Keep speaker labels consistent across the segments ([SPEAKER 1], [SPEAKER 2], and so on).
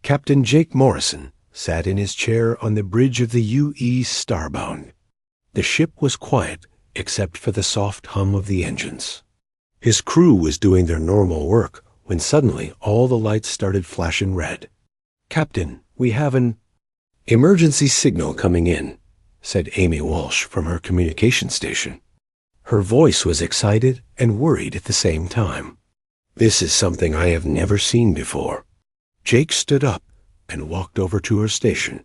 [SPEAKER 1] Captain Jake Morrison sat in his chair on the bridge of the U.E. Starbound. The ship was quiet except for the soft hum of the engines. His crew was doing their normal work when suddenly all the lights started flashing red. "Captain, we have an emergency signal coming in," said Amy Walsh from her communication station. Her voice was excited and worried at the same time. "This is something I have never seen before." Jake stood up and walked over to her station.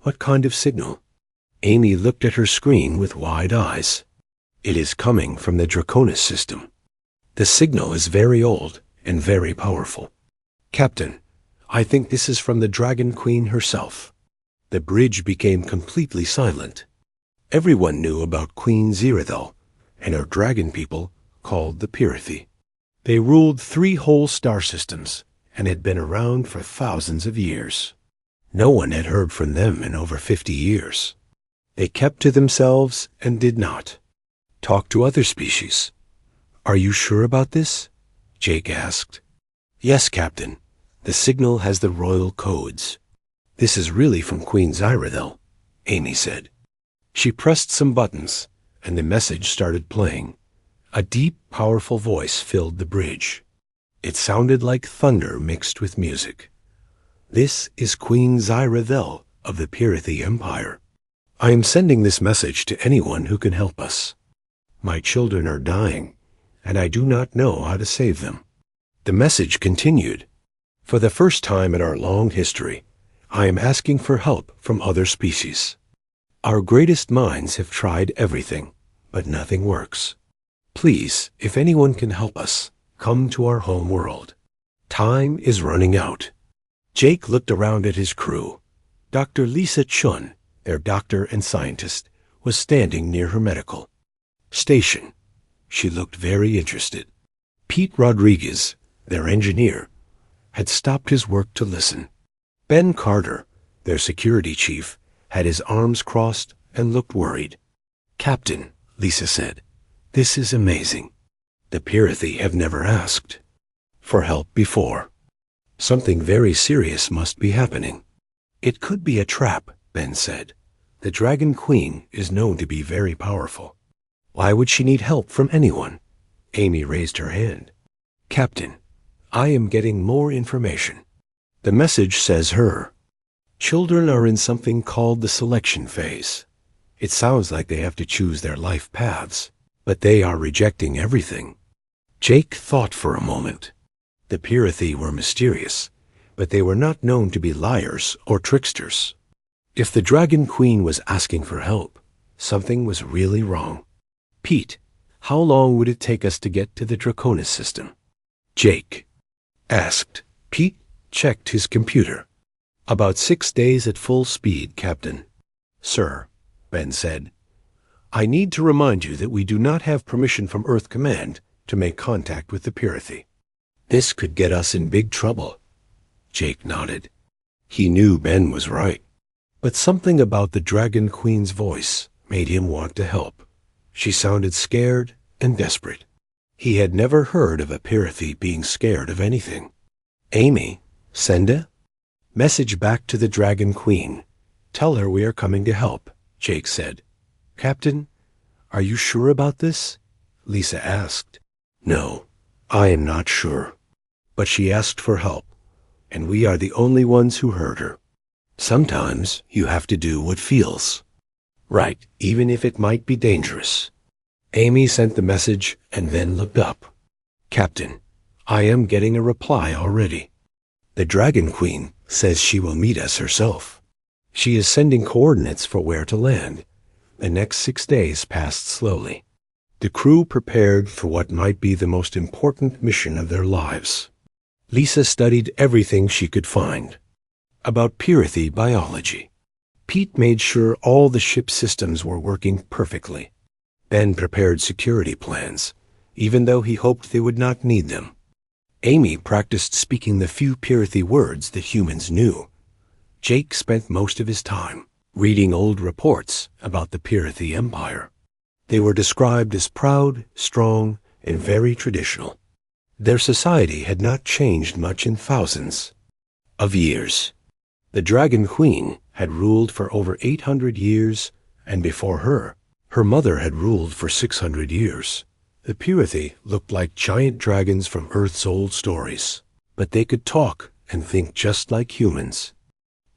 [SPEAKER 1] "What kind of signal?" Amy looked at her screen with wide eyes. "It is coming from the Draconis system. The signal is very old and very powerful. Captain, I think this is from the Dragon Queen herself." The bridge became completely silent. Everyone knew about Queen Zirathel and her dragon people called the Pirathi. They ruled 3 whole star systems and had been around for thousands of years. No one had heard from them in over 50 years. They kept to themselves and did not talk to other species. "Are you sure about this?" Jake asked. "Yes, Captain. The signal has the royal codes." "This is really from Queen Zirathel," Amy said. She pressed some buttons, and the message started playing. A deep, powerful voice filled the bridge. It sounded like thunder mixed with music. "This is Queen Zirathel of the Pirathi Empire. I am sending this message to anyone who can help us. My children are dying, and I do not know how to save them." The message continued. "For the first time in our long history, I am asking for help from other species. Our greatest minds have tried everything, but nothing works. Please, if anyone can help us, come to our home world. Time is running out." Jake looked around at his crew. Dr. Lisa Chun, their doctor and scientist, was standing near her medical station. She looked very interested. Pete Rodriguez, their engineer, had stopped his work to listen. Ben Carter, their security chief, had his arms crossed and looked worried. "Captain," Lisa said, "this is amazing. The Pirathi have never asked for help before. Something very serious must be happening." "It could be a trap," Ben said. "The Dragon Queen is known to be very powerful. Why would she need help from anyone?" Amy raised her hand. "Captain, I am getting more information. The message says her children are in something called the selection phase. It sounds like they have to choose their life paths, but they are rejecting everything." Jake thought for a moment. The Pirathi were mysterious, but they were not known to be liars or tricksters. If the Dragon Queen was asking for help, something was really wrong. "Pete, how long would it take us to get to the Draconis system?" Jake asked. Pete checked his computer. "About 6 days at full speed, Captain." "Sir," Ben said, "I need to remind you that we do not have permission from Earth Command to make contact with the Pirathi. This could get us in big trouble." Jake nodded. He knew Ben was right, but something about the Dragon Queen's voice made him want to help. She sounded scared and desperate. He had never heard of a Pirathi being scared of anything. "Amy, send a message back to the Dragon Queen. Tell her we are coming to help," Jake said. "Captain, are you sure about this?" Lisa asked. "No, I am not sure. But she asked for help, and we are the only ones who heard her. Sometimes you have to do what feels right, even if it might be dangerous." Amy sent the message and then looked up. "Captain, I am getting a reply already. The Dragon Queen says she will meet us herself. She is sending coordinates for where to land." The next 6 days passed slowly. The crew prepared for what might be the most important mission of their lives. Lisa studied everything she could find about Pirathi biology. Pete made sure all the ship systems were working perfectly. Ben prepared security plans, even though he hoped they would not need them. Amy practiced speaking the few Pirathi words that humans knew. Jake spent most of his time reading old reports about the Pirathi Empire. They were described as proud, strong, and very traditional. Their society had not changed much in thousands. of years. The Dragon Queen had ruled for over 800 years, and before her, her mother had ruled for 600 years. The Purithi looked like giant dragons from Earth's old stories, but they could talk and think just like humans.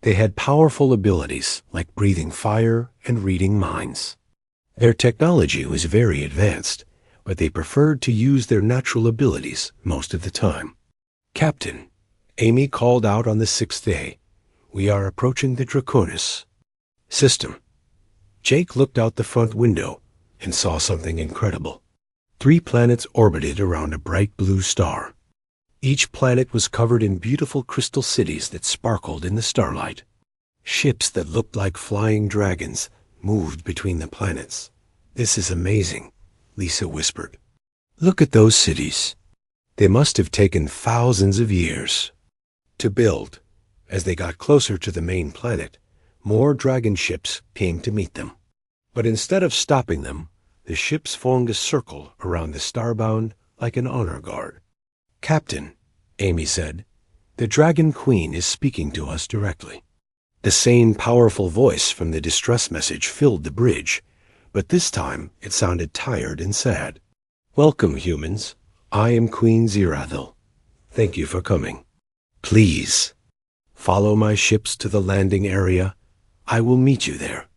[SPEAKER 1] They had powerful abilities like breathing fire and reading minds. Their technology was very advanced, but they preferred to use their natural abilities most of the time. "Captain," Amy called out on the 6th day, "we are approaching the Draconis system." Jake looked out the front window and saw something incredible. 3 planets orbited around a bright blue star. Each planet was covered in beautiful crystal cities that sparkled in the starlight. Ships that looked like flying dragons moved between the planets. "This is amazing," Lisa whispered. "Look at those cities. They must have taken thousands of years to build." As they got closer to the main planet, more dragon ships came to meet them. But instead of stopping them, the ships formed a circle around the Starbound like an honor guard. "Captain," Amy said, "the Dragon Queen is speaking to us directly." The same powerful voice from the distress message filled the bridge, but this time it sounded tired and sad. "Welcome, humans. I am Queen Zirathil. Thank you for coming. Please follow my ships to the landing area. I will meet you there."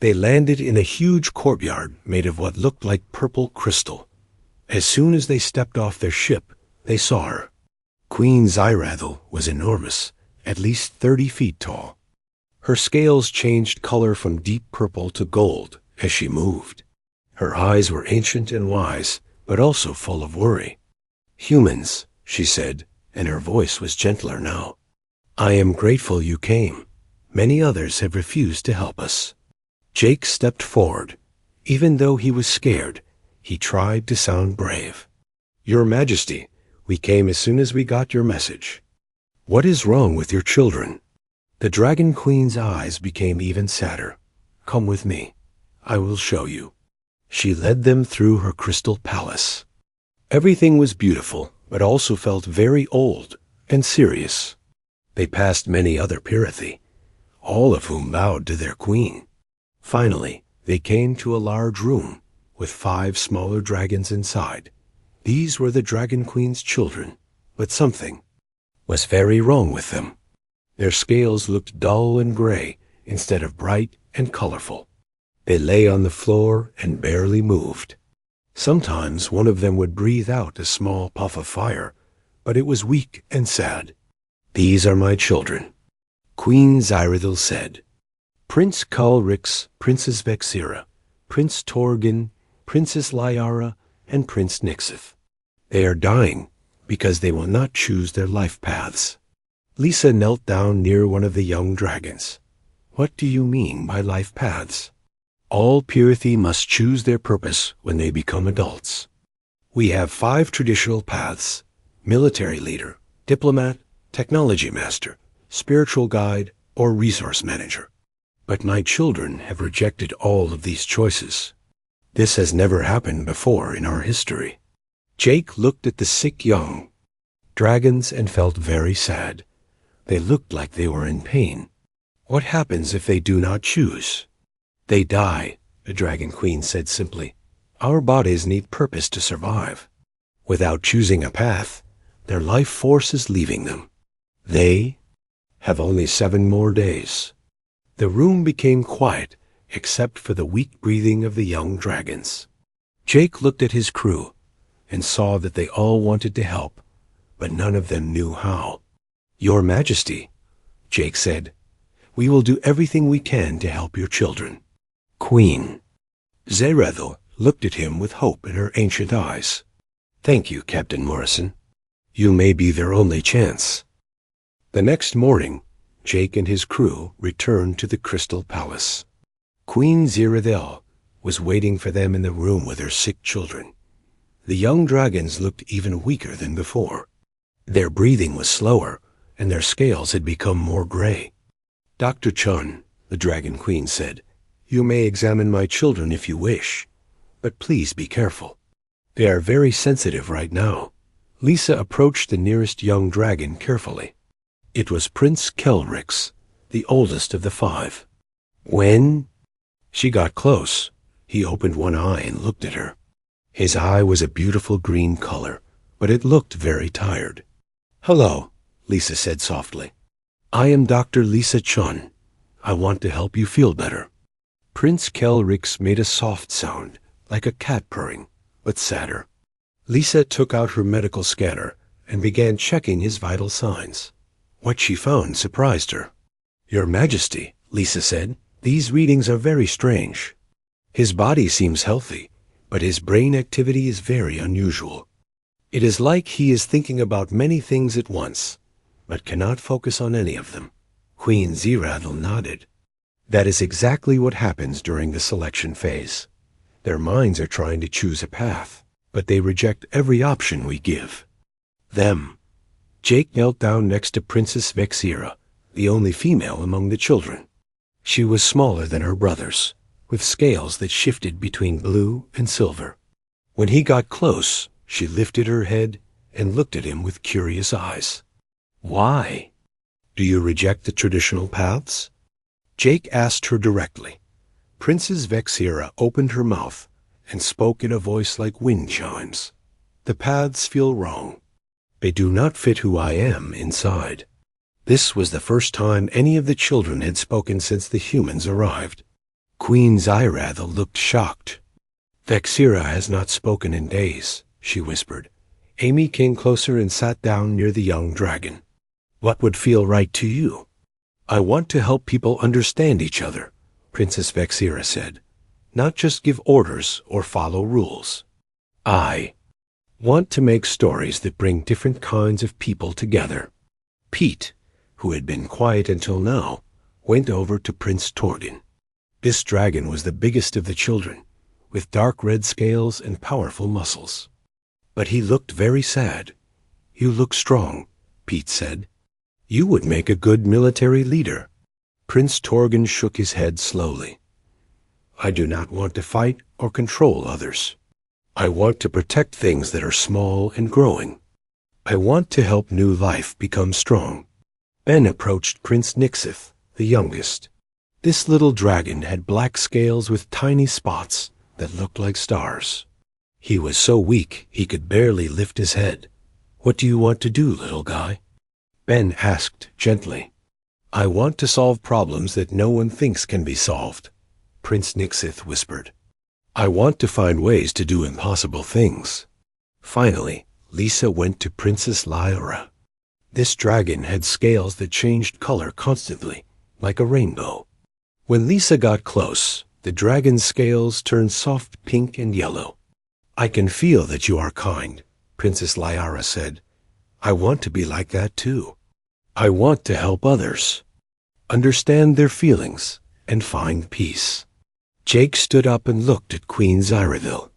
[SPEAKER 1] They landed in a huge courtyard made of what looked like purple crystal. As soon as they stepped off their ship, they saw her. Queen Zirathil was enormous, at least 30 feet tall. Her scales changed color from deep purple to gold as she moved. Her eyes were ancient and wise, but also full of worry. "Humans," she said, and her voice was gentler now. "I am grateful you came. Many others have refused to help us." Jake stepped forward. Even though he was scared, he tried to sound brave. "Your Majesty, we came as soon as we got your message. What is wrong with your children?" The Dragon Queen's eyes became even sadder. "Come with me. I will show you." She led them through her crystal palace. Everything was beautiful, but also felt very old and serious. They passed many other Purithi, all of whom bowed to their queen. Finally, they came to a large room with 5 smaller dragons inside. These were the Dragon Queen's children, but something was very wrong with them. Their scales looked dull and gray instead of bright and colorful. They lay on the floor and barely moved. Sometimes one of them would breathe out a small puff of fire, but it was weak and sad. "These are my children," Queen Zirathil said. "Prince Kalrix, Princess Vexira, Prince Torgin, Princess Lyara, and Prince Nixith. They are dying because they will not choose their life paths." Lisa knelt down near one of the young dragons. "What do you mean by life paths?" "All Purithi must choose their purpose when they become adults. We have 5 traditional paths: military leader, diplomat, technology master, spiritual guide, or resource manager. But my children have rejected all of these choices. This has never happened before in our history." Jake looked at the sick young dragons and felt very sad. They looked like they were in pain. "What happens if they do not choose?" "They die," the Dragon Queen said simply. "Our bodies need purpose to survive. Without choosing a path, their life force is leaving them. They have only 7 more days." The room became quiet, except for the weak breathing of the young dragons. Jake looked at his crew and saw that they all wanted to help, but none of them knew how. "Your Majesty," Jake said, "we will do everything we can to help your children." Queen Zirathil looked at him with hope in her ancient eyes. "Thank you, Captain Morrison. You may be their only chance." The next morning, Jake and his crew returned to the Crystal Palace. Queen Zirathil was waiting for them in the room with her sick children. The young dragons looked even weaker than before. Their breathing was slower, and their scales had become more gray. "Dr. Chun," the Dragon Queen said, "you may examine my children if you wish, but please be careful. They are very sensitive right now." Lisa approached the nearest young dragon carefully. It was Prince Kelrix, the oldest of the five. When she got close, he opened one eye and looked at her. His eye was a beautiful green color, but it looked very tired. "Hello," Lisa said softly. "I am Dr. Lisa Chun. I want to help you feel better." Prince Kelrix made a soft sound, like a cat purring, but sadder. Lisa took out her medical scanner and began checking his vital signs. What she found surprised her. "Your Majesty," Lisa said, "these readings are very strange. His body seems healthy, but his brain activity is very unusual. It is like he is thinking about many things at once, but cannot focus on any of them." Queen Zeradel nodded. "That is exactly what happens during the selection phase. Their minds are trying to choose a path, but they reject every option we give them." Jake knelt down next to Princess Vexira, the only female among the children. She was smaller than her brothers, with scales that shifted between blue and silver. When he got close, she lifted her head and looked at him with curious eyes. "Why? Do you reject the traditional paths?" Jake asked her directly. Princess Vexira opened her mouth and spoke in a voice like wind chimes. "The paths feel wrong. They do not fit who I am inside." This was the first time any of the children had spoken since the humans arrived. Queen Zeradel looked shocked. "Vexira has not spoken in days," she whispered. Amy came closer and sat down near the young dragon. "What would feel right to you?" "I want to help people understand each other," Princess Vexira said. "Not just give orders or follow rules. I want to make stories that bring different kinds of people together." Pete, who had been quiet until now, went over to Prince Torgen. This dragon was the biggest of the children, with dark red scales and powerful muscles. But he looked very sad. "You look strong," Pete said. "You would make a good military leader." Prince Torgen shook his head slowly. "I do not want to fight or control others. I want to protect things that are small and growing. I want to help new life become strong." Ben approached Prince Nixith, the youngest. This little dragon had black scales with tiny spots that looked like stars. He was so weak he could barely lift his head. "What do you want to do, little guy?" Ben asked gently. "I want to solve problems that no one thinks can be solved," Prince Nixith whispered. "I want to find ways to do impossible things." Finally, Lisa went to Princess Lyra. This dragon had scales that changed color constantly, like a rainbow. When Lisa got close, the dragon's scales turned soft pink and yellow. "I can feel that you are kind," Princess Lyra said. "I want to be like that too. I want to help others, understand their feelings, and find peace." Jake stood up and looked at Queen Zeradel.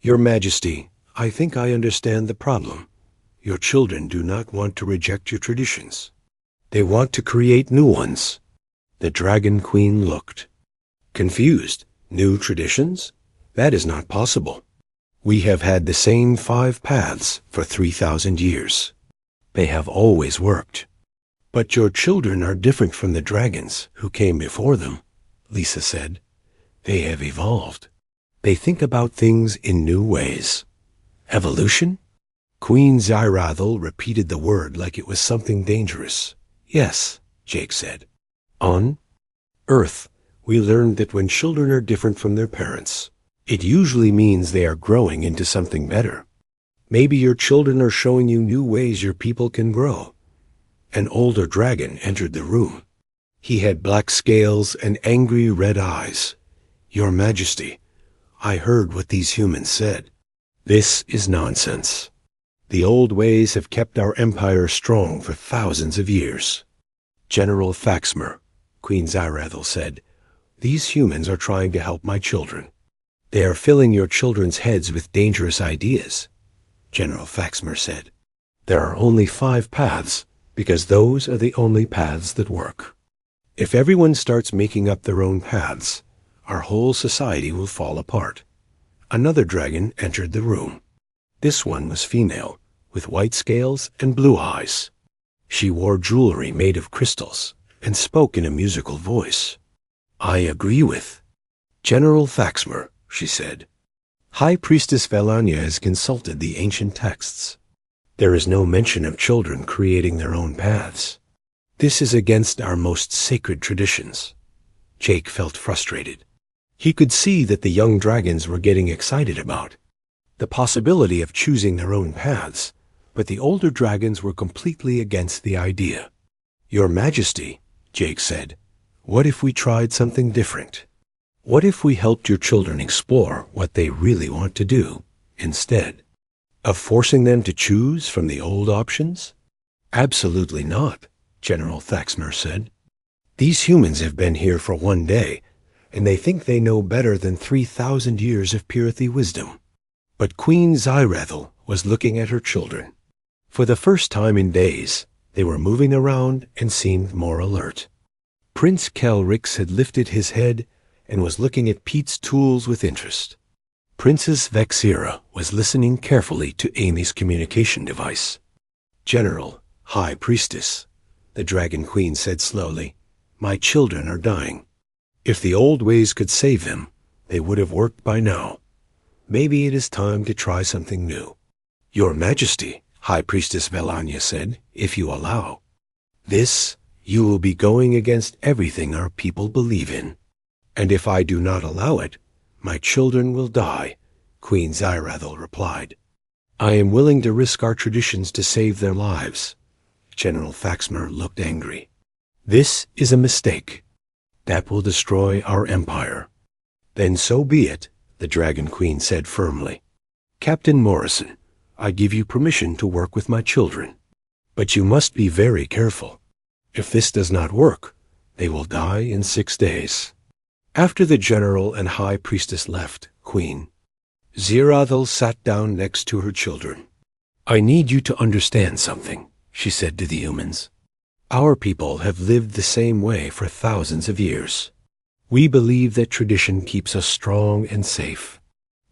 [SPEAKER 1] "Your Majesty, I think I understand the problem. Your children do not want to reject your traditions. They want to create new ones." The Dragon Queen looked confused. "New traditions? That is not possible. We have had the same 5 paths for 3,000 years. They have always worked." "But your children are different from the dragons who came before them," Lisa said. "They have evolved. They think about things in new ways." "Evolution?" Queen Zeradel repeated the word like it was something dangerous. "Yes," Jake said. "On Earth, we learned that when children are different from their parents, it usually means they are growing into something better. Maybe your children are showing you new ways your people can grow." An older dragon entered the room. He had black scales and angry red eyes. "Your Majesty, I heard what these humans said. This is nonsense. The old ways have kept our empire strong for thousands of years." "General Faxmer," Queen Zeradel said, "these humans are trying to help my children. They are filling your children's heads with dangerous ideas," General Faxmer said. "There are only 5 paths, because those are the only paths that work. If everyone starts making up their own paths, our whole society will fall apart." Another dragon entered the room. This one was female, with white scales and blue eyes. She wore jewelry made of crystals and spoke in a musical voice. "I agree with General Faxmer," she said. "High Priestess Velania has consulted the ancient texts. There is no mention of children creating their own paths. This is against our most sacred traditions." Jake felt frustrated. He could see that the young dragons were getting excited about the possibility of choosing their own paths, but the older dragons were completely against the idea. "Your Majesty," Jake said, "what if we tried something different? What if we helped your children explore what they really want to do, instead of forcing them to choose from the old options?" "Absolutely not," General Faxmer said. "These humans have been here for one day, and they think they know better than 3,000 years of Pyrrhothy wisdom." But Queen Zyrethel was looking at her children. For the first time in days, they were moving around and seemed more alert. Prince Kelrix had lifted his head and was looking at Pete's tools with interest. Princess Vexira was listening carefully to Amy's communication device. "General, High Priestess," the Dragon Queen said slowly, "my children are dying. If the old ways could save them, they would have worked by now. Maybe it is time to try something new." "Your Majesty," High Priestess Velania said, "if you allow. This, you will be going against everything our people believe in. And if I do not allow it, my children will die," Queen Zyrethel replied. "I am willing to risk our traditions to save their lives." General Faxmer looked angry. "This is a mistake. That will destroy our empire." "Then so be it," the Dragon Queen said firmly. "Captain Morrison, I give you permission to work with my children. But you must be very careful. If this does not work, they will die in 6 days." After the General and High Priestess left, Queen Zyrethel sat down next to her children. "I need you to understand something," she said to the humans. "Our people have lived the same way for thousands of years. We believe that tradition keeps us strong and safe.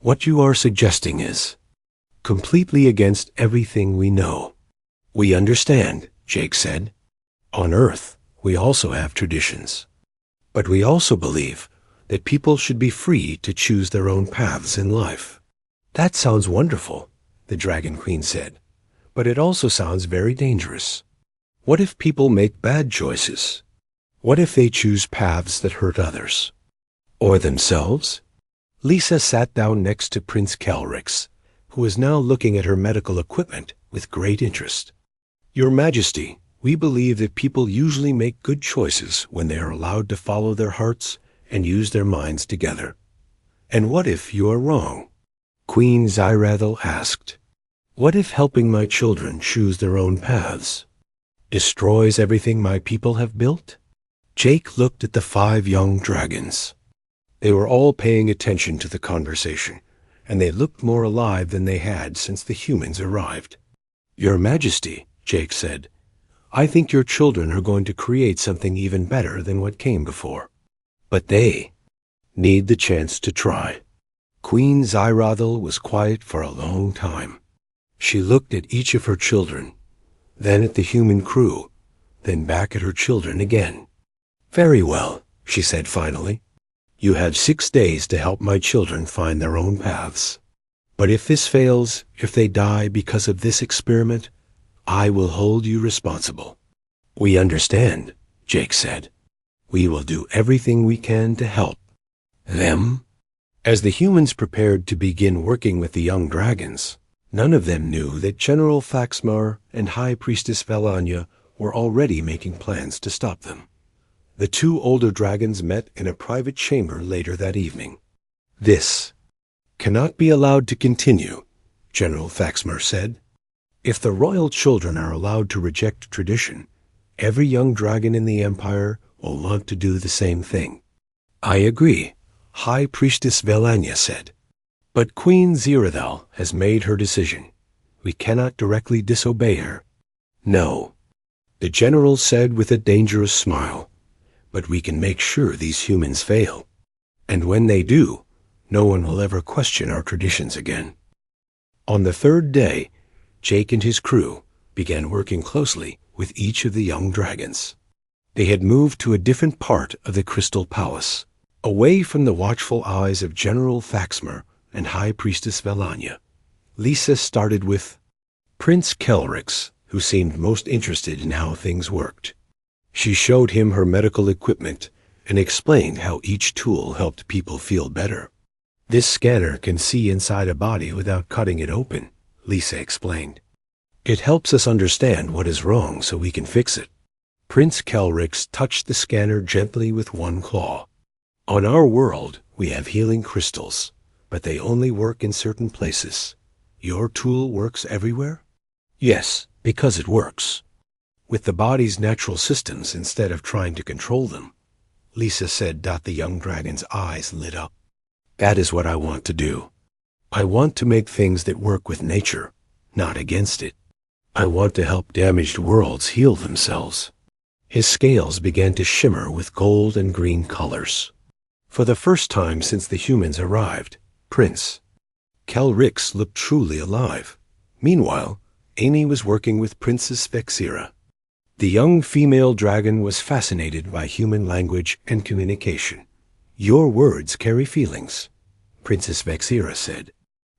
[SPEAKER 1] What you are suggesting is completely against everything we know." "We understand," Jake said. "On Earth, we also have traditions. But we also believe that people should be free to choose their own paths in life." "That sounds wonderful," the Dragon Queen said. "But it also sounds very dangerous. What if people make bad choices? What if they choose paths that hurt others? Or themselves?" Lisa sat down next to Prince Kelrix, who was now looking at her medical equipment with great interest. "Your Majesty, we believe that people usually make good choices when they are allowed to follow their hearts and use their minds together. And what if you are wrong?" Queen Zyrethel asked. "What if helping my children choose their own paths destroys everything my people have built?" Jake looked at the 5 young dragons. They were all paying attention to the conversation, and they looked more alive than they had since the humans arrived. "Your Majesty," Jake said, "I think your children are going to create something even better than what came before. But they need the chance to try." Queen Zyrethel was quiet for a long time. She looked at each of her children, then at the human crew, then back at her children again. "Very well," she said finally. "You have 6 days to help my children find their own paths. But if this fails, if they die because of this experiment, I will hold you responsible." "We understand," Jake said. "We will do everything we can to help them." As the humans prepared to begin working with the young dragons, none of them knew that General Faxmar and High Priestess Velania were already making plans to stop them. The 2 older dragons met in a private chamber later that evening. "This cannot be allowed to continue," General Faxmar said. "If the royal children are allowed to reject tradition, every young dragon in the Empire will want to do the same thing." "I agree," High Priestess Velania said. "But Queen Zyrethel has made her decision. We cannot directly disobey her." "No," the general said with a dangerous smile. "But we can make sure these humans fail. And when they do, no one will ever question our traditions again." On the 3rd day, Jake and his crew began working closely with each of the young dragons. They had moved to a different part of the Crystal Palace, away from the watchful eyes of General Faxmer and High Priestess Velania. Lisa started with Prince Kelrix, who seemed most interested in how things worked. She showed him her medical equipment and explained how each tool helped people feel better. This scanner can see inside a body without cutting it open, Lisa explained. It helps us understand what is wrong so we can fix it. Prince Kelrix touched the scanner gently with one claw. On our world, we have healing crystals, but they only work in certain places. Your tool works everywhere? Yes, because it works. With the body's natural systems instead of trying to control them, Lisa said. The young dragon's eyes lit up. That is what I want to do. I want to make things that work with nature, not against it. I want to help damaged worlds heal themselves. His scales began to shimmer with gold and green colors. For the first time since the humans arrived, Prince Kelrix looked truly alive. Meanwhile, Amy was working with Princess Vexira. The young female dragon was fascinated by human language and communication. Your words carry feelings, Princess Vexira said.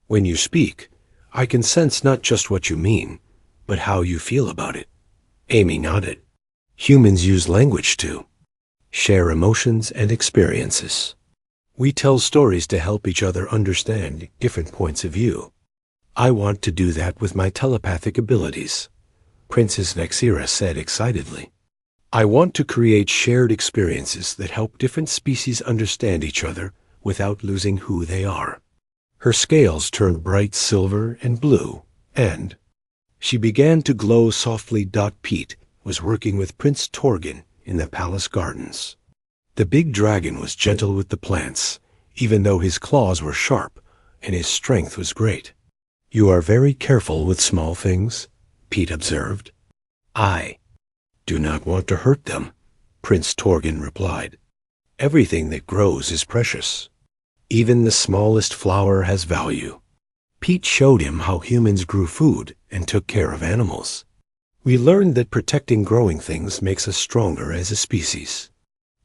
[SPEAKER 1] When you speak, I can sense not just what you mean, but how you feel about it. Amy nodded. Humans use language too. Share emotions and experiences. We tell stories to help each other understand different points of view. I want to do that with my telepathic abilities, Princess Vexira said excitedly. I want to create shared experiences that help different species understand each other without losing who they are. Her scales turned bright silver and blue, and she began to glow softly. Pete was working with Prince Torgin in the palace gardens. The big dragon was gentle with the plants, even though his claws were sharp and his strength was great. You are very careful with small things, Pete observed. I do not want to hurt them, Prince Torgin replied. Everything that grows is precious. Even the smallest flower has value. Pete showed him how humans grew food and took care of animals. We learned that protecting growing things makes us stronger as a species.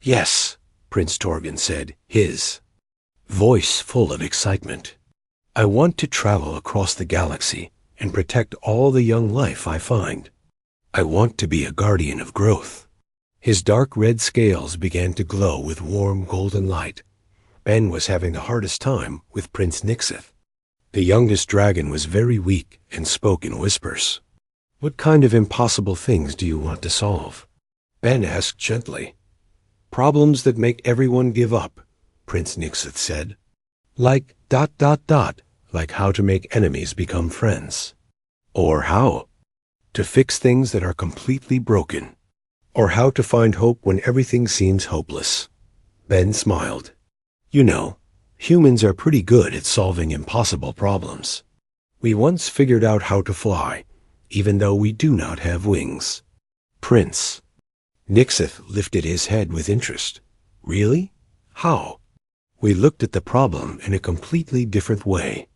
[SPEAKER 1] Yes, Prince Torgin said, his voice full of excitement. I want to travel across the galaxy and protect all the young life I find. I want to be a guardian of growth. His dark red scales began to glow with warm golden light. Ben was having the hardest time with Prince Nixith. The youngest dragon was very weak and spoke in whispers. What kind of impossible things do you want to solve? Ben asked gently. Problems that make everyone give up, Prince Nixith said. Like ... like how to make enemies become friends. Or how to fix things that are completely broken. Or how to find hope when everything seems hopeless. Ben smiled. You know, humans are pretty good at solving impossible problems. We once figured out how to fly, even though we do not have wings. Prince Nixith lifted his head with interest. Really? How? We looked at the problem in a completely different way.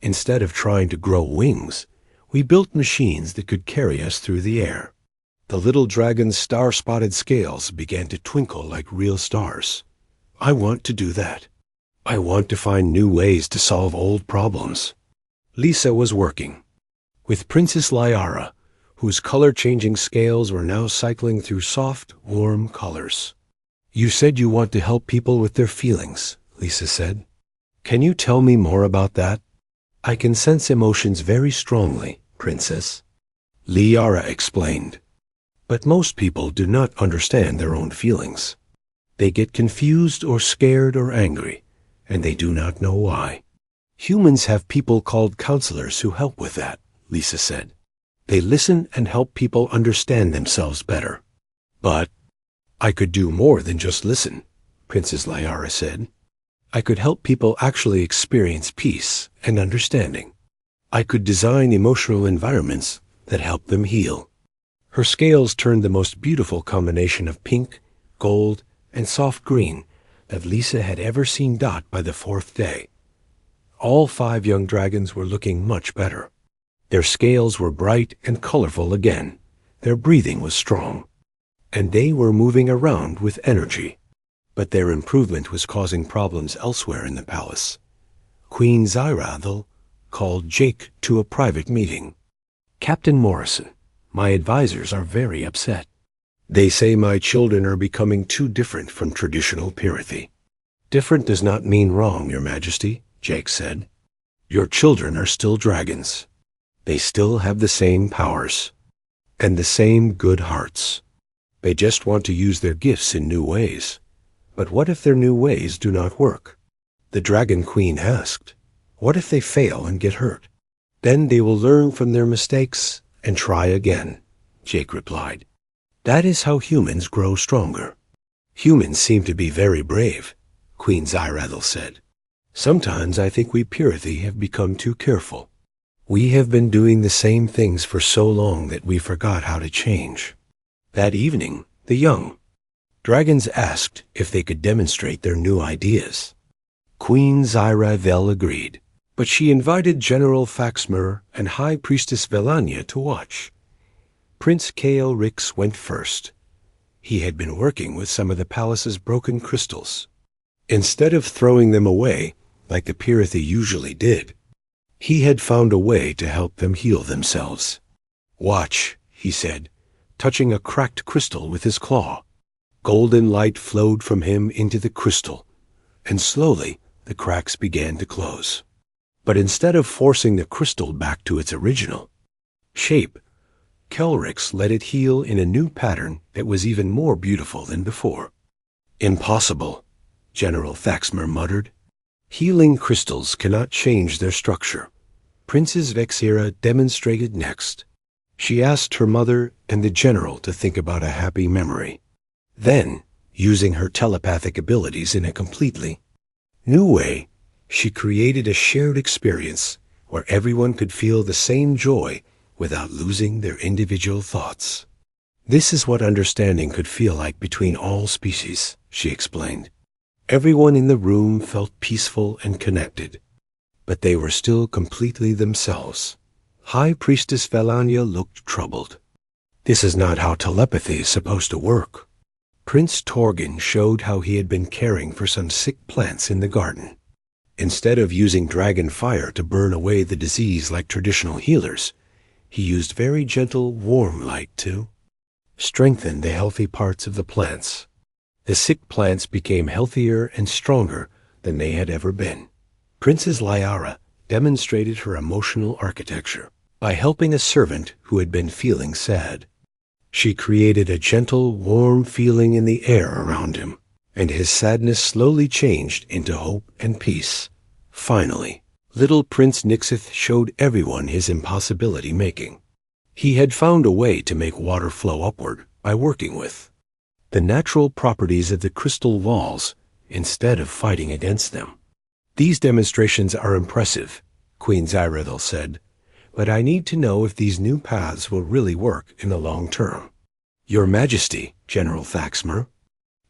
[SPEAKER 1] Instead of trying to grow wings, we built machines that could carry us through the air. The little dragon's star-spotted scales began to twinkle like real stars. I want to do that. I want to find new ways to solve old problems. Lisa was working with Princess Lyara, whose color-changing scales were now cycling through soft, warm colors. You said you want to help people with their feelings, Lisa said. Can you tell me more about that? I can sense emotions very strongly, Princess, Lyara explained. But most people do not understand their own feelings. They get confused or scared or angry, and they do not know why. Humans have people called counselors who help with that, Lisa said. They listen and help people understand themselves better. But I could do more than just listen, Princess Lyara said. I could help people actually experience peace and understanding. I could design emotional environments that help them heal. Her scales turned the most beautiful combination of pink, gold, and soft green that Lisa had ever seen. By the fourth day, all 5 young dragons were looking much better. Their scales were bright and colorful again, Their breathing was strong, and they were moving around with energy. But their improvement was causing problems elsewhere in the palace. Queen Zyrathel called Jake to a private meeting. "Captain Morrison, my advisors are very upset. They say my children are becoming too different from traditional Pyrrhithi." "Different does not mean wrong, Your Majesty," Jake said. "Your children are still dragons. They still have the same powers and the same good hearts. They just want to use their gifts in new ways. But what if their new ways do not work?" The Dragon Queen asked. "What if they fail and get hurt?" "Then they will learn from their mistakes and try again," Jake replied. "That is how humans grow stronger." "Humans seem to be very brave," Queen Zyrathel said. "Sometimes I think we Pyrrhithi have become too careful. We have been doing the same things for so long that we forgot how to change." That evening, the young dragons asked if they could demonstrate their new ideas. Queen Zyrathel agreed, but she invited General Faxmer and High Priestess Velania to watch. Prince Kael'Rix went first. He had been working with some of the palace's broken crystals. Instead of throwing them away, like the Pyrrhithi usually did, he had found a way to help them heal themselves. "Watch," he said, touching a cracked crystal with his claw. Golden light flowed from him into the crystal, and slowly the cracks began to close. But instead of forcing the crystal back to its original shape, Kael'Rix let it heal in a new pattern that was even more beautiful than before. "Impossible," General Faxmer muttered. "Healing crystals cannot change their structure." Princess Vexira demonstrated next. She asked her mother and the general to think about a happy memory. Then, using her telepathic abilities in a completely new way, she created a shared experience where everyone could feel the same joy without losing their individual thoughts. "This is what understanding could feel like between all species," she explained. Everyone in the room felt peaceful and connected, but they were still completely themselves. High Priestess Velania looked troubled. "This is not how telepathy is supposed to work." Prince Torgin showed how he had been caring for some sick plants in the garden. Instead of using dragon fire to burn away the disease like traditional healers, he used very gentle, warm light to strengthen the healthy parts of the plants. The sick plants became healthier and stronger than they had ever been. Princess Lyara demonstrated her emotional architecture by helping a servant who had been feeling sad. She created a gentle, warm feeling in the air around him, and his sadness slowly changed into hope and peace. Finally, little Prince Nixith showed everyone his impossibility making. He had found a way to make water flow upward by working with the natural properties of the crystal walls instead of fighting against them. "These demonstrations are impressive," Queen Zyrathel said, "but I need to know if these new paths will really work in the long term." "Your Majesty," General Faxmer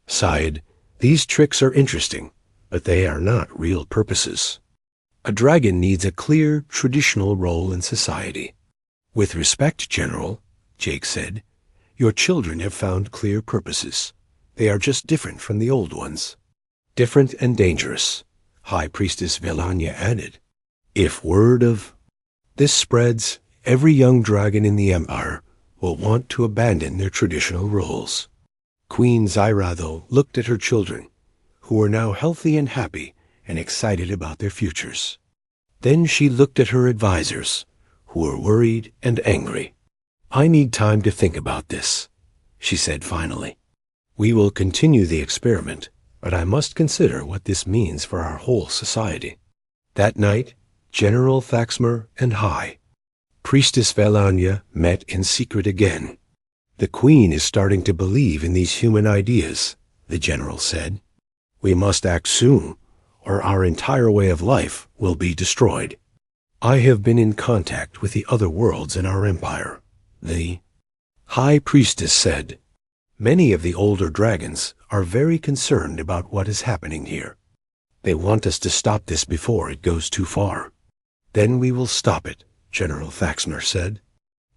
[SPEAKER 1] sighed, "these tricks are interesting, but they are not real purposes. A dragon needs a clear, traditional role in society." "With respect, General," Jake said, "your children have found clear purposes. They are just different from the old ones." "Different and dangerous," High Priestess Velania added. "If word of this spreads, every young dragon in the Empire will want to abandon their traditional roles." Queen Zyrathel looked at her children, who were now healthy and happy and excited about their futures. Then she looked at her advisors, who were worried and angry. "I need time to think about this," she said finally. "We will continue the experiment, but I must consider what this means for our whole society." That night, General Faxmer and High Priestess Velania met in secret again. "The Queen is starting to believe in these human ideas," the general said. "We must act soon, or our entire way of life will be destroyed." "I have been in contact with the other worlds in our empire," the High Priestess said. "Many of the older dragons are very concerned about what is happening here. They want us to stop this before it goes too far." "Then we will stop it," General Faxmer said.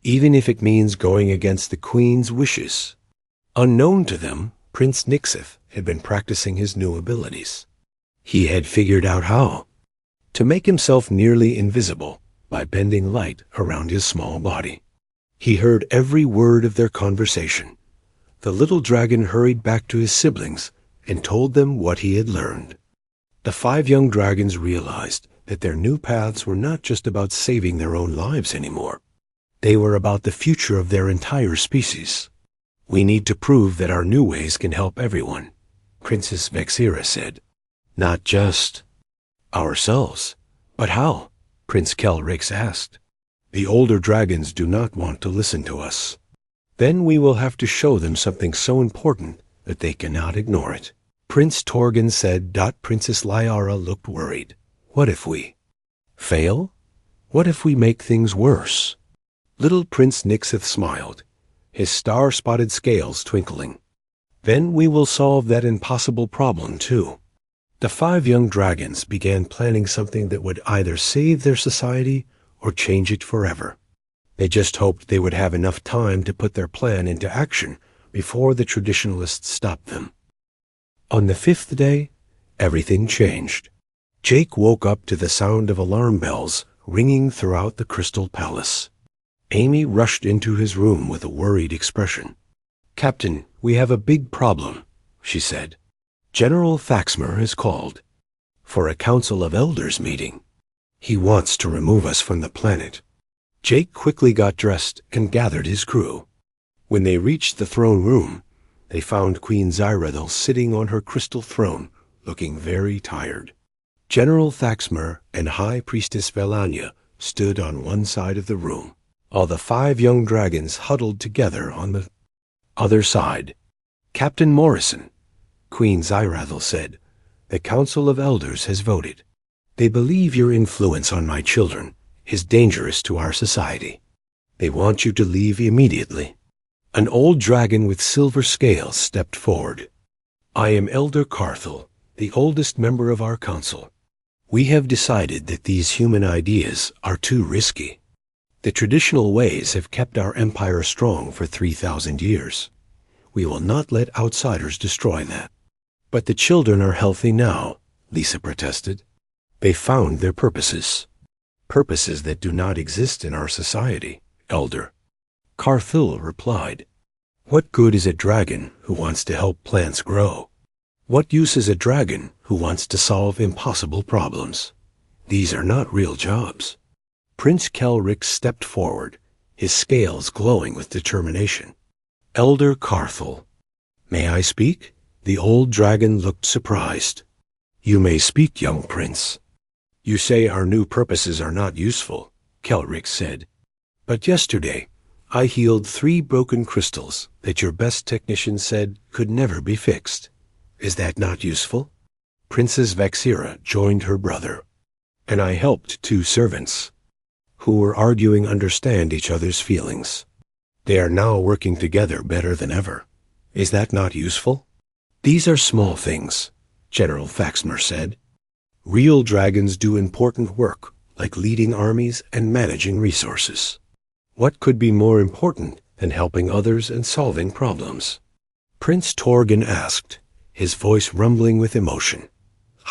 [SPEAKER 1] even if it means going against the Queen's wishes. Unknown to them, Prince Nixith had been practicing his new abilities. He had figured out how to make himself nearly invisible by bending light around his small body. He heard every word of their conversation. The little dragon hurried back to his siblings and told them what he had learned. The 5 young dragons realized that their new paths were not just about saving their own lives anymore. They were about the future of their entire species. "We need to prove that our new ways can help everyone," Princess Vexira said. "Not just ourselves." "But how?" Prince Kelrix asked. "The older dragons do not want to listen to us. Then we will have to show them something so important that they cannot ignore it." Prince Torgan said. Princess Lyara looked worried. "What if we fail? What if we make things worse?" Little Prince Nixith smiled, his star-spotted scales twinkling. "Then we will solve that impossible problem, too." The 5 young dragons began planning something that would either save their society or change it forever. They just hoped they would have enough time to put their plan into action before the traditionalists stopped them. On the 5th day, everything changed. Jake woke up to the sound of alarm bells ringing throughout the Crystal Palace. Amy rushed into his room with a worried expression. "Captain, we have a big problem," she said. "General Faxmer has called for a Council of Elders meeting. He wants to remove us from the planet." Jake quickly got dressed and gathered his crew. When they reached the throne room, they found Queen Zyradel sitting on her crystal throne, looking very tired. General Faxmer and High Priestess Velania stood on one side of the room, while the 5 young dragons huddled together on the other side. "Captain Morrison," Queen Zyradel said, "the Council of Elders has voted. They believe your influence on my children is dangerous to our society. They want you to leave immediately." An old dragon with silver scales stepped forward. "I am Elder Carthel, the oldest member of our council. We have decided that these human ideas are too risky. The traditional ways have kept our empire strong for 3,000 years. We will not let outsiders destroy that." "But the children are healthy now," Lisa protested. "They found their purposes. Purposes that do not exist in our society, Elder." Carthul replied, "What good is a dragon who wants to help plants grow? What use is a dragon who wants to solve impossible problems? These are not real jobs." Prince Kelrix stepped forward, his scales glowing with determination. "Elder Carthul, may I speak?" The old dragon looked surprised. "You may speak, young prince." "You say our new purposes are not useful," Kelrix said. "But yesterday, I healed 3 broken crystals that your best technician said could never be fixed. Is that not useful?" Princess Vexira joined her brother. "And I helped 2 servants who were arguing understand each other's feelings. They are now working together better than ever. Is that not useful?" "These are small things," General Faxmer said. "Real dragons do important work, like leading armies and managing resources. What could be more important than helping others and solving problems?" Prince Torgan asked, his voice rumbling with emotion.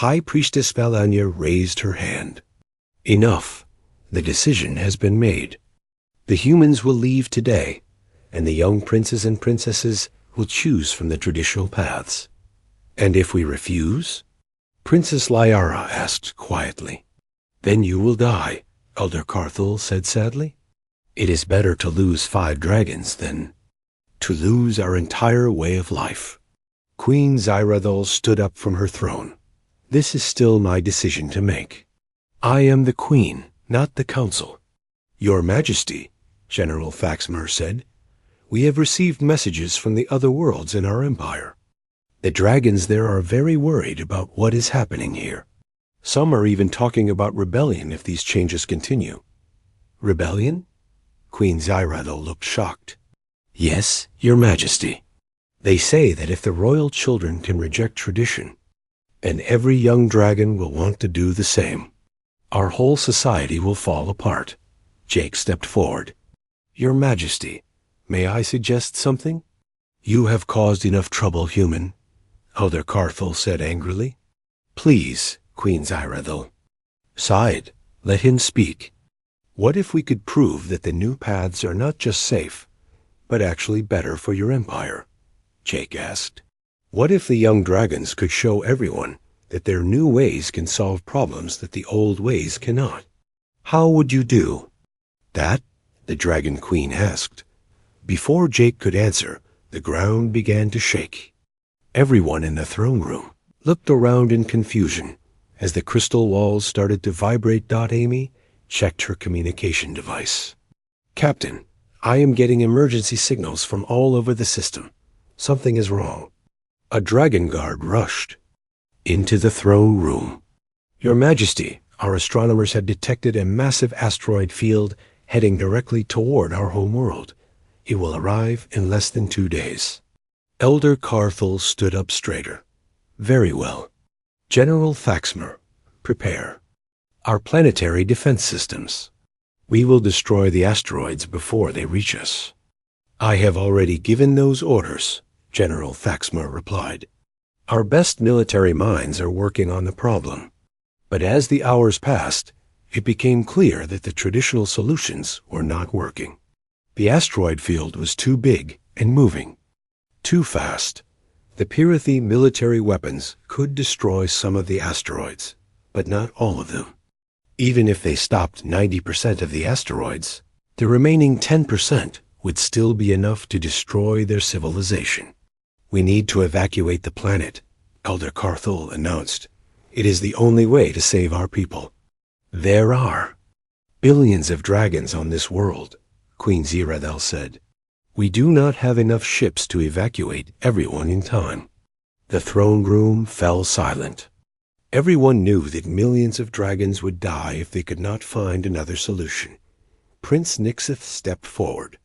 [SPEAKER 1] High Priestess Valanya raised her hand. "Enough. The decision has been made. The humans will leave today, and the young princes and princesses will choose from the traditional paths." "And if we refuse?" Princess Lyara asked quietly. "Then you will die," Elder Carthul said sadly. "It is better to lose 5 dragons than to lose our entire way of life." Queen Zyradel stood up from her throne. "This is still my decision to make. I am the queen, not the council." "Your Majesty," General Faxmer said, "we have received messages from the other worlds in our empire. The dragons there are very worried about what is happening here. Some are even talking about rebellion if these changes continue." "Rebellion?" Queen Zyradel looked shocked. "Yes, Your Majesty. They say that if the royal children can reject tradition, and every young dragon will want to do the same, our whole society will fall apart." Jake stepped forward. Your Majesty, may I suggest something? You have caused enough trouble, human, Elder Carthel said angrily. Please, Queen Zyrathel. Sighed. Let him speak. What if we could prove that the new paths are not just safe, but actually better for your empire? Jake asked. What if the young dragons could show everyone that their new ways can solve problems that the old ways cannot? How would you do? That? The Dragon Queen asked. Before Jake could answer, the ground began to shake. Everyone in the throne room looked around in confusion as the crystal walls started to vibrate. Amy checked her communication device. Captain, I am getting emergency signals from all over the system. Something is wrong. A dragon guard rushed into the throne room. Your Majesty, our astronomers had detected a massive asteroid field heading directly toward our home world. It will arrive in less than 2 days. Elder Carthel stood up straighter. Very well. General Faxmer, prepare. Our planetary defense systems. We will destroy the asteroids before they reach us. I have already given those orders, General Faxmer replied. Our best military minds are working on the problem. But as the hours passed, it became clear that the traditional solutions were not working. The asteroid field was too big and moving. Too fast. The Pirathi military weapons could destroy some of the asteroids, but not all of them. Even if they stopped 90% of the asteroids, the remaining 10% would still be enough to destroy their civilization. We need to evacuate the planet, Elder Carthel announced. It is the only way to save our people. There are billions of dragons on this world, Queen Zyrathel said. We do not have enough ships to evacuate everyone in time. The throne room fell silent. Everyone knew that millions of dragons would die if they could not find another solution. Prince Nixith stepped forward.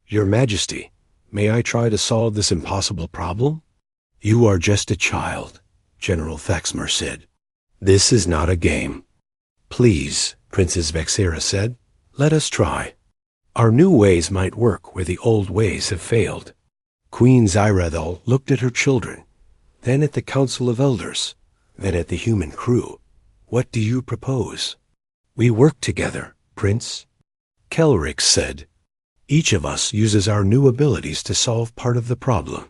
[SPEAKER 1] Your Majesty, may I try to solve this impossible problem? You are just a child, General Faxmer said. This is not a game. Please, Princess Vexera said, let us try. Our new ways might work where the old ways have failed. Queen Zyrathel looked at her children, then at the Council of Elders, then at the human crew. What do you propose? We work together, Prince. Kelric said. Each of us uses our new abilities to solve part of the problem.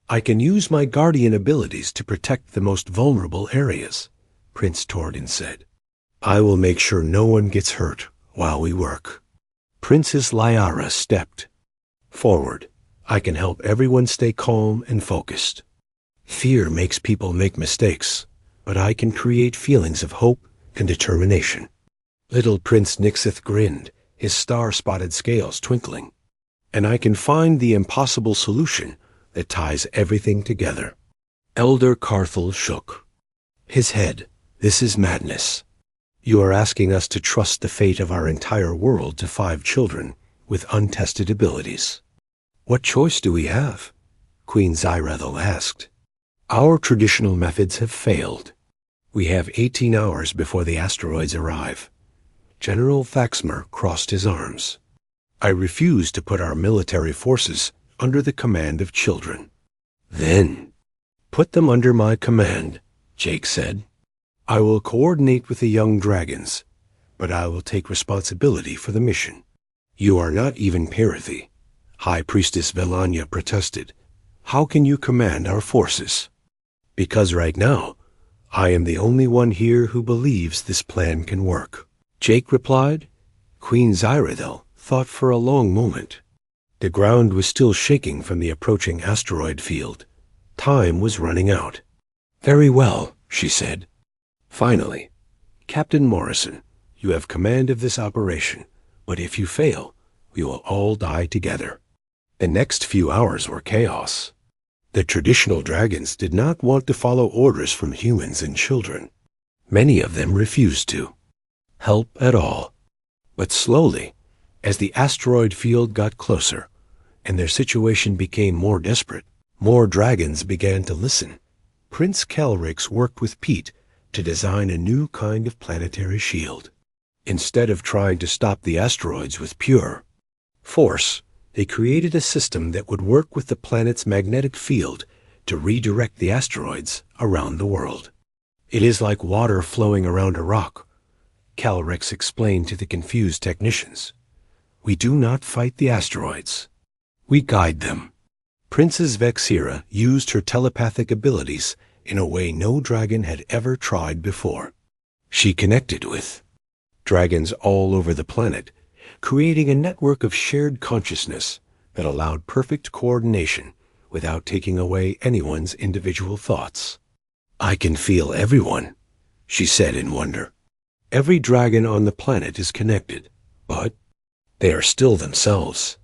[SPEAKER 1] I can use my guardian abilities to protect the most vulnerable areas, Prince Tordin said. I will make sure no one gets hurt while we work. Princess Lyara stepped forward. I can help everyone stay calm and focused. Fear makes people make mistakes, but I can create feelings of hope and determination. Little Prince Nixith grinned, his star-spotted scales twinkling. And I can find the impossible solution that ties everything together. Elder Carthel shook his head. This is madness. You are asking us to trust the fate of our entire world to 5 children with untested abilities. What choice do we have? Queen Zyrathel asked. Our traditional methods have failed. We have 18 hours before the asteroids arrive. General Faxmer crossed his arms. I refuse to put our military forces under the command of children. Then, put them under my command, Jake said. I will coordinate with the young dragons, but I will take responsibility for the mission. You are not even Pirathi, High Priestess Velanya protested. How can you command our forces? Because right now, I am the only one here who believes this plan can work. Jake replied. Queen Zyrathel thought for a long moment. The ground was still shaking from the approaching asteroid field. Time was running out. Very well, she said. Finally, Captain Morrison, you have command of this operation, but if you fail, we will all die together. The next few hours were chaos. The traditional dragons did not want to follow orders from humans and children. Many of them refused to help at all. But slowly, as the asteroid field got closer and their situation became more desperate, more dragons began to listen. Prince Kelrix worked with Pete to design a new kind of planetary shield. Instead of trying to stop the asteroids with pure Force, they created a system that would work with the planet's magnetic field to redirect the asteroids around the world. It is like water flowing around a rock, Calrex explained to the confused technicians. We do not fight the asteroids. We guide them. Princess Vexira used her telepathic abilities in a way no dragon had ever tried before. She connected with dragons all over the planet, creating a network of shared consciousness that allowed perfect coordination without taking away anyone's individual thoughts. I can feel everyone, she said in wonder. Every dragon on the planet is connected, but they are still themselves.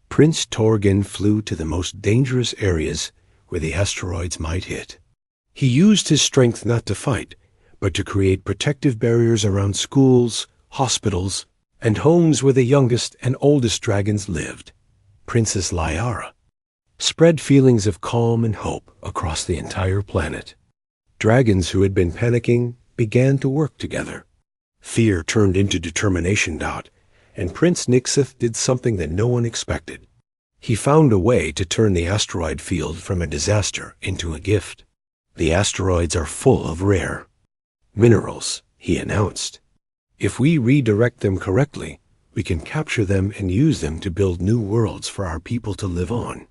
[SPEAKER 1] Prince Torgen flew to the most dangerous areas where the asteroids might hit. He used his strength not to fight, but to create protective barriers around schools, hospitals, and homes where the youngest and oldest dragons lived. Princess Liara spread feelings of calm and hope across the entire planet. Dragons who had been panicking began to work together. Fear turned into determination, and Prince Nixith did something that no one expected. He found a way to turn the asteroid field from a disaster into a gift. The asteroids are full of rare minerals, he announced. If we redirect them correctly, we can capture them and use them to build new worlds for our people to live on.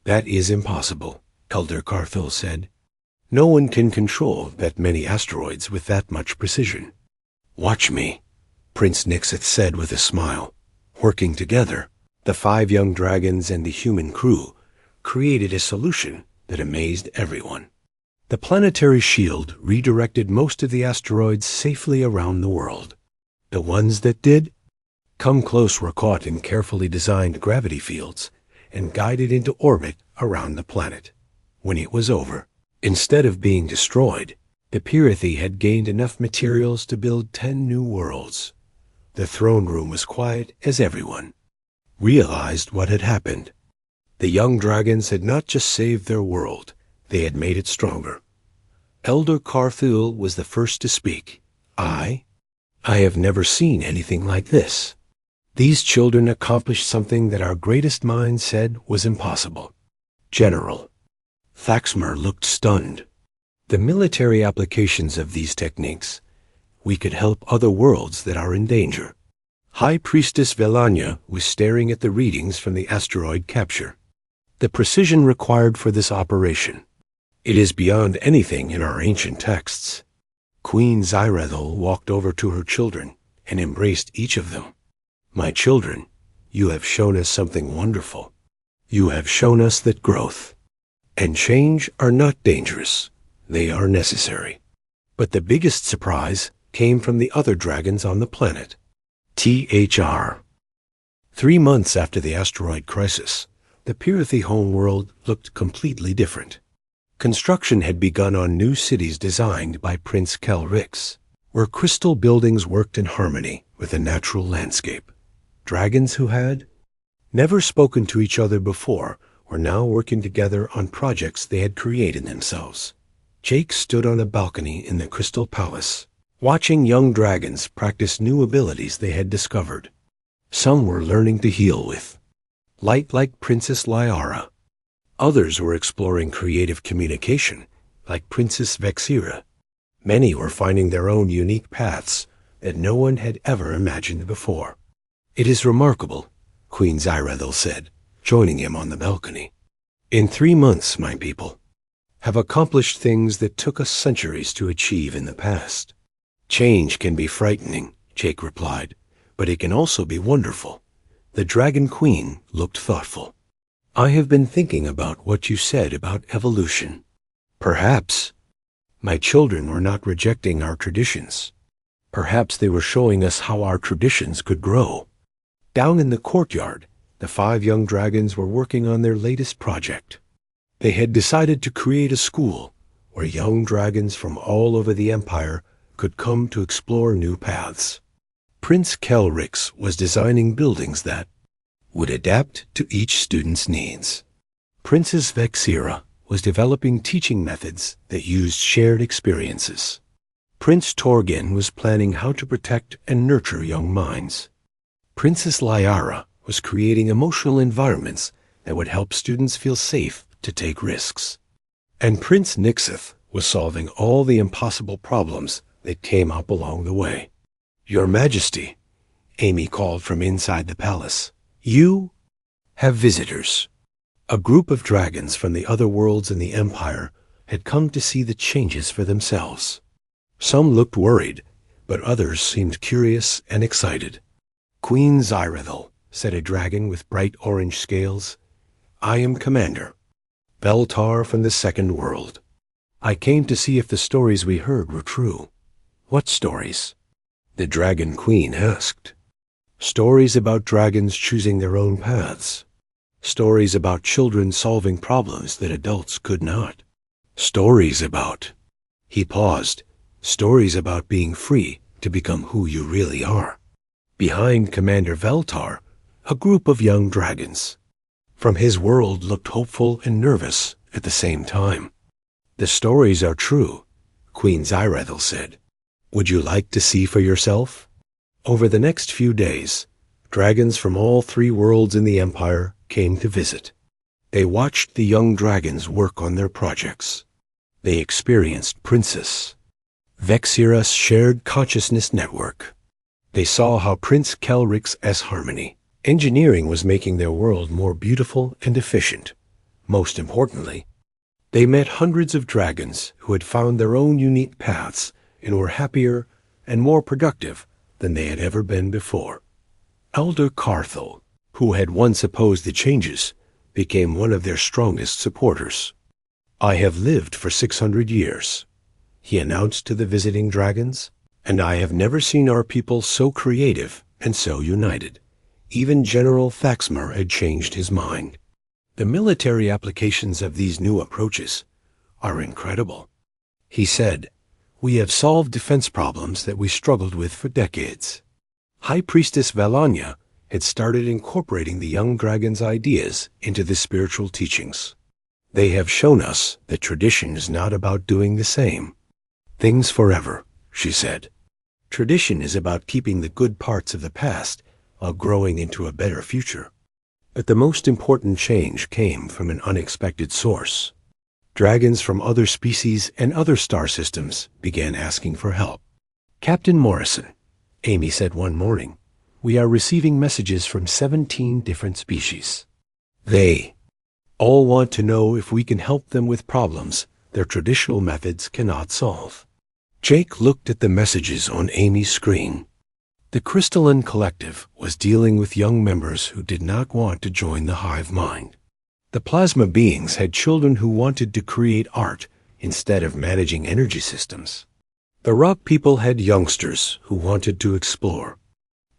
[SPEAKER 1] That is impossible, Elder Carthel said. No one can control that many asteroids with that much precision. Watch me, Prince Nixith said with a smile. Working together, the 5 young dragons and the human crew created a solution that amazed everyone. The planetary shield redirected most of the asteroids safely around the world. The ones that did come close were caught in carefully designed gravity fields and guided into orbit around the planet. When it was over, instead of being destroyed, the Pirathi had gained enough materials to build 10 new worlds. The throne room was quiet as everyone realized what had happened. The young dragons had not just saved their world, they had made it stronger. Elder Carthul was the first to speak. I have never seen anything like this. These children accomplished something that our greatest minds said was impossible. General Thaxmer looked stunned. The military applications of these techniques, we could help other worlds that are in danger. High Priestess Velanya was staring at the readings from the asteroid capture. The precision required for this operation, it is beyond anything in our ancient texts. Queen Zyrethel walked over to her children and embraced each of them. My children, you have shown us something wonderful. You have shown us that growth and change are not dangerous. They are necessary. But the biggest surprise came from the other dragons on the planet. THR. 3 months after the asteroid crisis, the Pirathi homeworld looked completely different. Construction had begun on new cities designed by Prince Kelrix, where crystal buildings worked in harmony with the natural landscape. Dragons who had never spoken to each other before were now working together on projects they had created themselves. Jake stood on a balcony in the Crystal Palace, watching young dragons practice new abilities they had discovered. Some were learning to heal with light like Princess Liara. Others were exploring creative communication, like Princess Vexira. Many were finding their own unique paths that no one had ever imagined before. It is remarkable, Queen Zyrethel said, joining him on the balcony. In 3 months, my people have accomplished things that took us centuries to achieve in the past. Change can be frightening, Jake replied, but it can also be wonderful. The Dragon Queen looked thoughtful. I have been thinking about what you said about evolution. Perhaps my children were not rejecting our traditions. Perhaps they were showing us how our traditions could grow. Down in the courtyard, the 5 young dragons were working on their latest project. They had decided to create a school where young dragons from all over the Empire could come to explore new paths. Prince Kelrix was designing buildings that would adapt to each student's needs. Princess Vexira was developing teaching methods that used shared experiences. Prince Torgen was planning how to protect and nurture young minds. Princess Liara was creating emotional environments that would help students feel safe to take risks. And Prince Nixith was solving all the impossible problems that came up along the way. "Your Majesty," Amy called from inside the palace, "you have visitors." A group of dragons from the other worlds in the Empire had come to see the changes for themselves. Some looked worried, but others seemed curious and excited. "Queen Zyrethel," said a dragon with bright orange scales, "I am Commander Beltar from the Second World. I came to see if the stories we heard were true." "What stories?" the Dragon Queen asked. "Stories about dragons choosing their own paths. Stories about children solving problems that adults could not. Stories about—" He paused. "Stories about being free to become who you really are." Behind Commander Veltar, a group of young dragons from his world looked hopeful and nervous at the same time. "The stories are true," Queen Zyrethel said. "Would you like to see for yourself?" Over the next few days, dragons from all 3 worlds in the Empire came to visit. They watched the young dragons work on their projects. They experienced Princess Vexira's shared consciousness network. They saw how Prince Kelric's harmony engineering was making their world more beautiful and efficient. Most importantly, they met hundreds of dragons who had found their own unique paths and were happier and more productive than they had ever been before. Elder Carthel, who had once opposed the changes, became one of their strongest supporters. "I have lived for 600 years," he announced to the visiting dragons, "and I have never seen our people so creative and so united." Even General Thaxmer had changed his mind. "The military applications of these new approaches are incredible," he said. "We have solved defense problems that we struggled with for decades." High Priestess Valanya had started incorporating the young dragons' ideas into the spiritual teachings. "They have shown us that tradition is not about doing the same things forever," she said. "Tradition is about keeping the good parts of the past while growing into a better future." But the most important change came from an unexpected source. Dragons from other species and other star systems began asking for help. "Captain Morrison," Amy said one morning, "we are receiving messages from 17 different species. They all want to know if we can help them with problems their traditional methods cannot solve." Jake looked at the messages on Amy's screen. The Crystalline Collective was dealing with young members who did not want to join the hive mind. The plasma beings had children who wanted to create art instead of managing energy systems. The rock people had youngsters who wanted to explore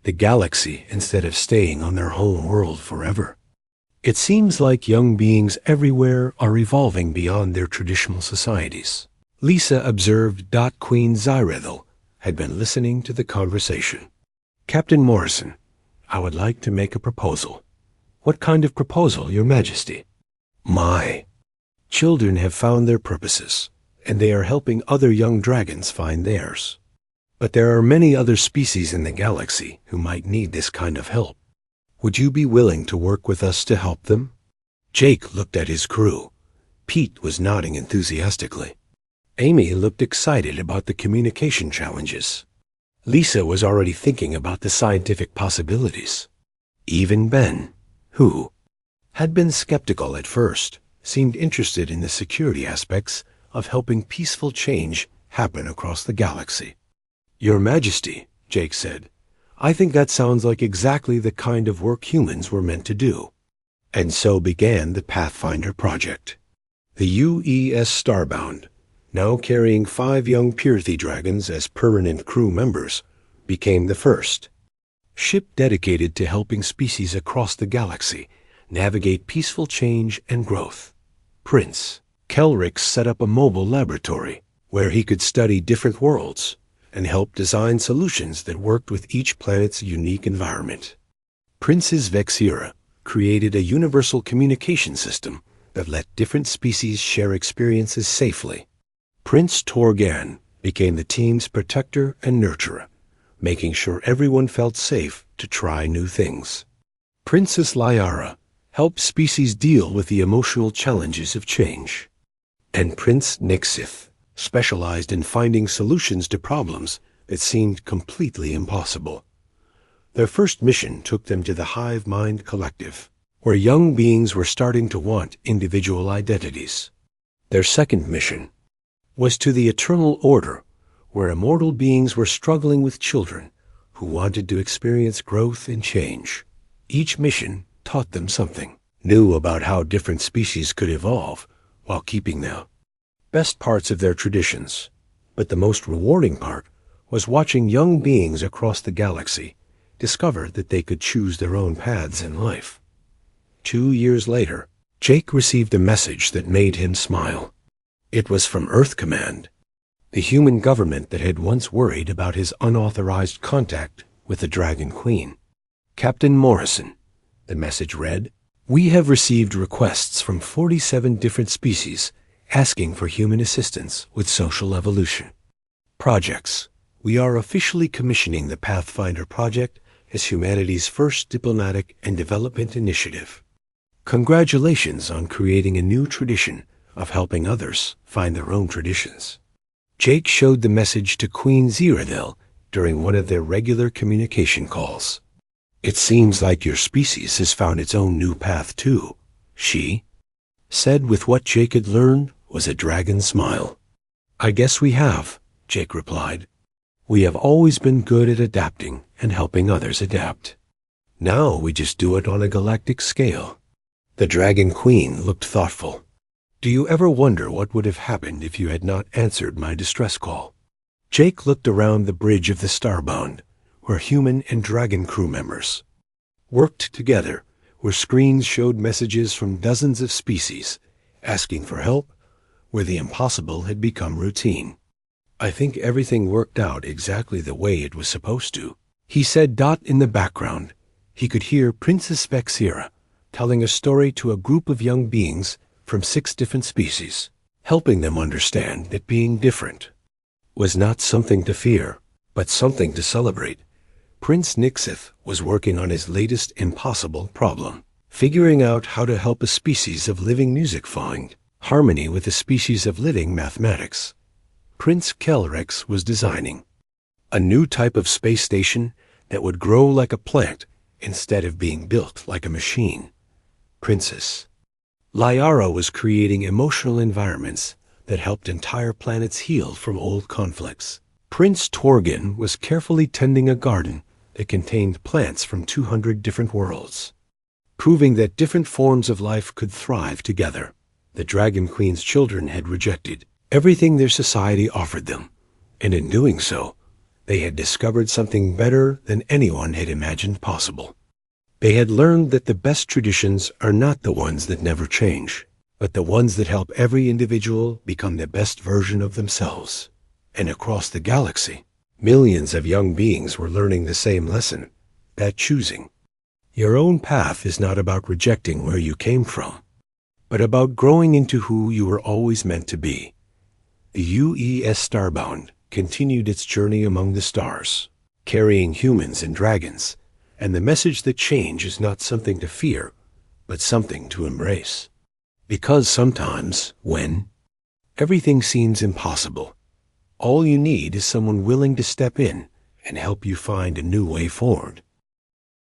[SPEAKER 1] the galaxy instead of staying on their home world forever. It seems like young beings everywhere are evolving beyond their traditional societies. Lisa observed. Queen Zyrethel had been listening to the conversation. "Captain Morrison, I would like to make a proposal." "What kind of proposal, Your Majesty?" "My children have found their purposes, and they are helping other young dragons find theirs. But there are many other species in the galaxy who might need this kind of help. Would you be willing to work with us to help them?" Jake looked at his crew. Pete was nodding enthusiastically. Amy looked excited about the communication challenges. Lisa was already thinking about the scientific possibilities. Even Ben, who had been skeptical at first, seemed interested in the security aspects of helping peaceful change happen across the galaxy. "Your Majesty," Jake said, "I think that sounds like exactly the kind of work humans were meant to do." And so began the Pathfinder project. The UES Starbound, now carrying 5 young Pyrthi dragons as permanent crew members, became the first ship dedicated to helping species across the galaxy navigate peaceful change and growth. Prince Kelric set up a mobile laboratory where he could study different worlds and help design solutions that worked with each planet's unique environment. Princess Vexira created a universal communication system that let different species share experiences safely. Prince Torgan became the team's protector and nurturer, making sure everyone felt safe to try new things. Princess Lyara helped species deal with the emotional challenges of change. And Prince Nixith specialized in finding solutions to problems that seemed completely impossible. Their first mission took them to the Hive Mind Collective, where young beings were starting to want individual identities. Their second mission was to the Eternal Order, where immortal beings were struggling with children who wanted to experience growth and change. Each mission taught them something new about how different species could evolve while keeping the best parts of their traditions. But the most rewarding part was watching young beings across the galaxy discover that they could choose their own paths in life. 2 years later, Jake received a message that made him smile. It was from Earth Command, the human government that had once worried about his unauthorized contact with the Dragon Queen. Captain Morrison, the message read, "We have received requests from 47 different species asking for human assistance with social evolution projects. We are officially commissioning the Pathfinder Project as humanity's first diplomatic and development initiative. Congratulations on creating a new tradition of helping others find their own traditions." Jake showed the message to Queen Ziradel during one of their regular communication calls. "It seems like your species has found its own new path too," she said with what Jake had learned was a dragon smile. "I guess we have," Jake replied. "We have always been good at adapting and helping others adapt. Now we just do it on a galactic scale." The Dragon Queen looked thoughtful. "Do you ever wonder what would have happened if you had not answered my distress call?" Jake looked around the bridge of the Starbound, where human and dragon crew members worked together, where screens showed messages from dozens of species asking for help, where the impossible had become routine. "I think everything worked out exactly the way it was supposed to," he said. In the background, he could hear Princess Vexira telling a story to a group of young beings from 6 different species, helping them understand that being different was not something to fear, but something to celebrate. Prince Nixith was working on his latest impossible problem, figuring out how to help a species of living music find harmony with a species of living mathematics. Prince Kelrex was designing a new type of space station that would grow like a plant instead of being built like a machine. Princess Lyara was creating emotional environments that helped entire planets heal from old conflicts. Prince Torgen was carefully tending a garden that contained plants from 200 different worlds, proving that different forms of life could thrive together. The Dragon Queen's children had rejected everything their society offered them, and in doing so, they had discovered something better than anyone had imagined possible. They had learned that the best traditions are not the ones that never change, but the ones that help every individual become the best version of themselves. And across the galaxy, millions of young beings were learning the same lesson, that choosing your own path is not about rejecting where you came from, but about growing into who you were always meant to be. The UES Starbound continued its journey among the stars, carrying humans and dragons, and the message that change is not something to fear, but something to embrace. Because sometimes, when everything seems impossible, all you need is someone willing to step in and help you find a new way forward.